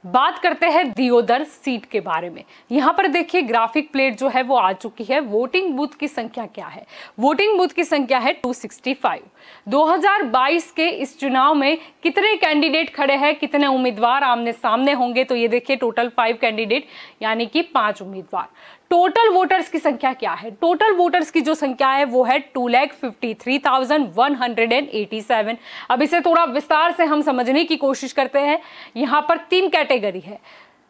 बात करते हैं दियोदर सीट के बारे में। यहाँ पर देखिए ग्राफिक प्लेट जो है वो आ चुकी है। वोटिंग बूथ की संख्या क्या है? वोटिंग बूथ की संख्या है 265। 2022 के इस चुनाव में कितने कैंडिडेट खड़े हैं, कितने उम्मीदवार आमने सामने होंगे? तो ये देखिए टोटल 5 कैंडिडेट यानी कि 5 उम्मीदवार। टोटल वोटर्स की संख्या क्या है? टोटल वोटर्स की जो संख्या है वो है 2,53,187। अब इसे थोड़ा विस्तार से हम समझने की कोशिश करते हैं। यहाँ पर 3 कैटेगरी है,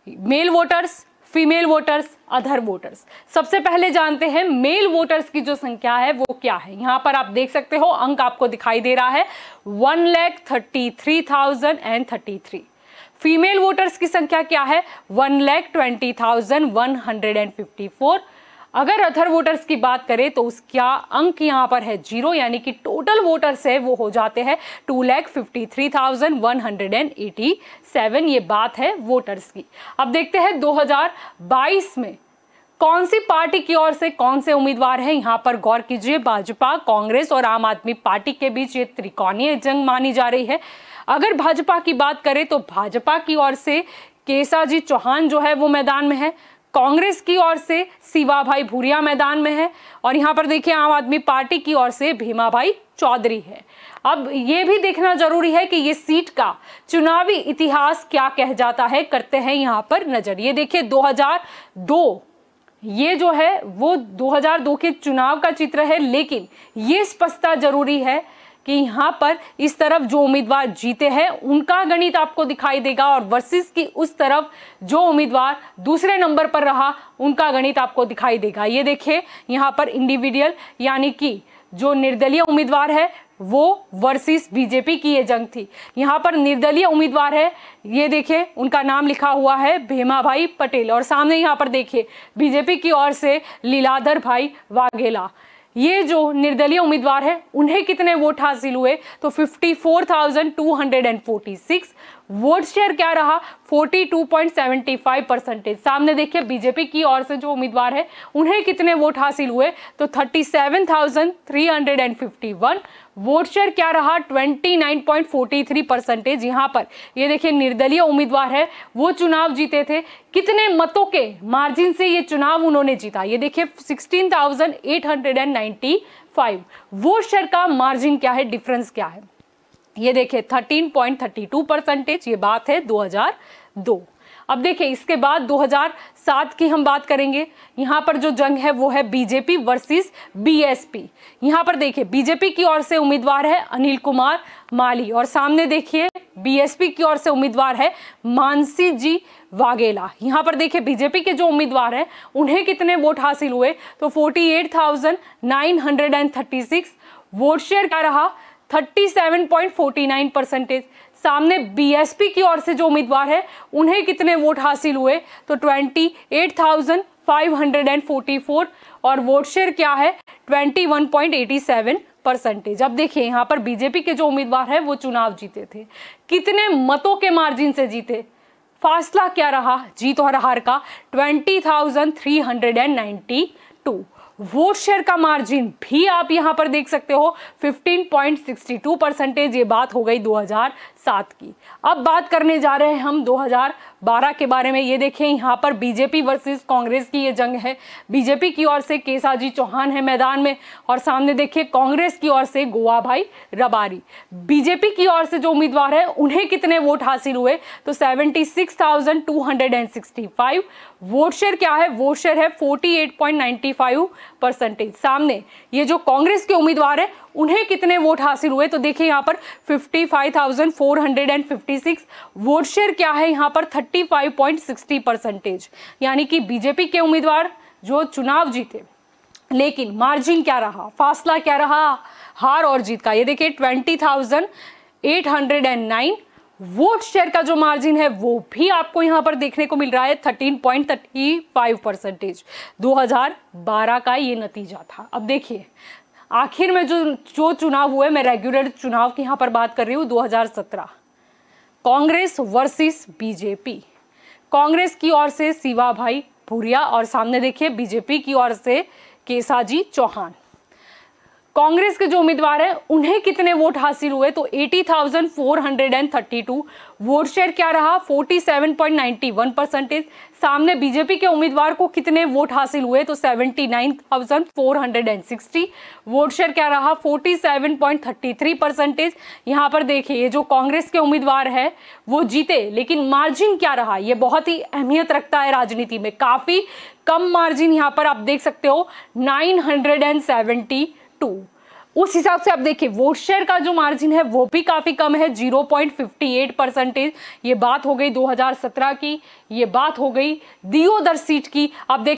male voters, female voters, other voters. सबसे पहले जानते हैं मेल वोटर्स की जो संख्या है वो क्या है। यहाँ पर आप देख सकते हो अंक आपको दिखाई दे रहा है 1,33,033। फीमेल वोटर्स की संख्या क्या है? 1,20,154। अगर अदर वोटर्स की बात करें तो उसका अंक यहाँ पर है 0, यानी कि टोटल वोटर्स है वो हो जाते हैं 2,53,187। ये बात है वोटर्स की। अब देखते हैं 2022 में कौन सी पार्टी की ओर से कौन से उम्मीदवार हैं। यहाँ पर गौर कीजिए, भाजपा, कांग्रेस और आम आदमी पार्टी के बीच ये त्रिकोणीय जंग मानी जा रही है। अगर भाजपा की बात करें तो भाजपा की ओर से केसाजी चौहान जो है वो मैदान में है। कांग्रेस की ओर से शिवाभाई भूरिया मैदान में है और यहाँ पर देखिए आम आदमी पार्टी की ओर से भीमाभाई चौधरी है। अब ये भी देखना जरूरी है कि ये सीट का चुनावी इतिहास क्या कह जाता है। करते हैं यहाँ पर नजर। ये देखिए 2002, ये जो है वो 2002 के चुनाव का चित्र है, लेकिन ये स्पष्टता जरूरी है कि यहाँ पर इस तरफ जो उम्मीदवार जीते हैं उनका गणित आपको दिखाई देगा और वर्सेस की उस तरफ जो उम्मीदवार दूसरे नंबर पर रहा उनका गणित आपको दिखाई देगा। ये देखिए यहाँ पर इंडिविजुअल यानी कि जो निर्दलीय उम्मीदवार है वो वर्सेस बीजेपी की ये जंग थी। यहाँ पर निर्दलीय उम्मीदवार है, ये देखिए उनका नाम लिखा हुआ है भीमाभाई पटेल और सामने यहाँ पर देखिए बीजेपी की ओर से लीलाधर भाई वाघेला। ये जो निर्दलीय उम्मीदवार है उन्हें कितने वोट हासिल हुए? तो 54,246। वोट शेयर क्या रहा? 42.75%। सामने देखिए बीजेपी की ओर से जो उम्मीदवार है उन्हें कितने वोट हासिल हुए? तो 37,351। वोट शेयर क्या रहा? 29.43%। यहाँ पर ये देखिए निर्दलीय उम्मीदवार है वो चुनाव जीते थे। कितने मतों के मार्जिन से ये चुनाव उन्होंने जीता? ये देखिए 16,895। वोट शेयर का मार्जिन क्या है, डिफरेंस क्या है? ये देखिए 13.32%। ये बात है 2002। अब देखिए इसके बाद 2007 की हम बात करेंगे। यहाँ पर जो जंग है वो है बीजेपी वर्सेस बीएसपी। यहाँ पर देखिए बीजेपी की ओर से उम्मीदवार है अनिल कुमार माली और सामने देखिए बीएसपी की ओर से उम्मीदवार है मानसी जी वाघेला। यहाँ पर देखिए बीजेपी के जो उम्मीदवार हैं उन्हें कितने वोट हासिल हुए? तो 48,936। वोट शेयर क्या रहा? 37.49%। सामने बीएसपी की ओर से जो उम्मीदवार है उन्हें कितने वोट हासिल हुए? तो 28,544 और वोट शेयर क्या है? 21.87%। अब देखिए यहाँ पर बीजेपी के जो उम्मीदवार है वो चुनाव जीते थे, कितने मतों के मार्जिन से जीते? फासला क्या रहा जीत और हार का? 20,392। वोट शेयर का मार्जिन भी आप यहां पर देख सकते हो 15.62%। ये बात हो गई 2007 की। अब बात करने जा रहे हैं हम 2012 के बारे में। ये देखें यहाँ पर बीजेपी वर्सेस कांग्रेस की ये जंग है। बीजेपी की ओर से केसाजी चौहान है मैदान में और सामने देखिए कांग्रेस की ओर से गोवा भाई रबारी। बीजेपी की ओर से जो उम्मीदवार है उन्हें कितने वोट हासिल हुए? तो 76,265। वोट शेयर क्या है? वोट शेयर है 48.95%। सामने ये जो कांग्रेस के उम्मीदवार है उन्हें कितने वोट हासिल हुए? तो देखिए यहाँ पर 55,456। वोट शेयर क्या है यहाँ पर? 35.60%। यानी कि बीजेपी के उम्मीदवार जो चुनाव जीते, लेकिन मार्जिन क्या रहा, फासला क्या रहा हार और जीत का? ये देखिए 20,809। वोट शेयर का जो मार्जिन है वो भी आपको यहां पर देखने को मिल रहा है 13.35%। 2012 का ये नतीजा था। अब देखिए आखिर में जो चुनाव हुए, मैं रेगुलर चुनाव की यहां पर बात कर रही हूं। 2017 कांग्रेस वर्सेस बीजेपी। कांग्रेस की ओर से शिवाभाई भूरिया और सामने देखिए बीजेपी की ओर से केसाजी चौहान। कांग्रेस के जो उम्मीदवार हैं उन्हें कितने वोट हासिल हुए, तो 80,432। वोट शेयर क्या रहा, 47.91%। सामने बीजेपी के उम्मीदवार को कितने वोट हासिल हुए, तो 79,460। वोट शेयर क्या रहा, 47.33%। यहाँ पर देखिए ये जो कांग्रेस के उम्मीदवार है वो जीते, लेकिन मार्जिन क्या रहा, ये बहुत ही अहमियत रखता है राजनीति में। काफी कम मार्जिन यहाँ पर आप देख सकते हो, 972। उस हिसाब से आप देखिए वोट शेयर का जो मार्जिन है वो भी काफी कम है, 0.58%। ये बात हो गई 2017 की, ये बात हो गई दियोदर सीट की। अब देख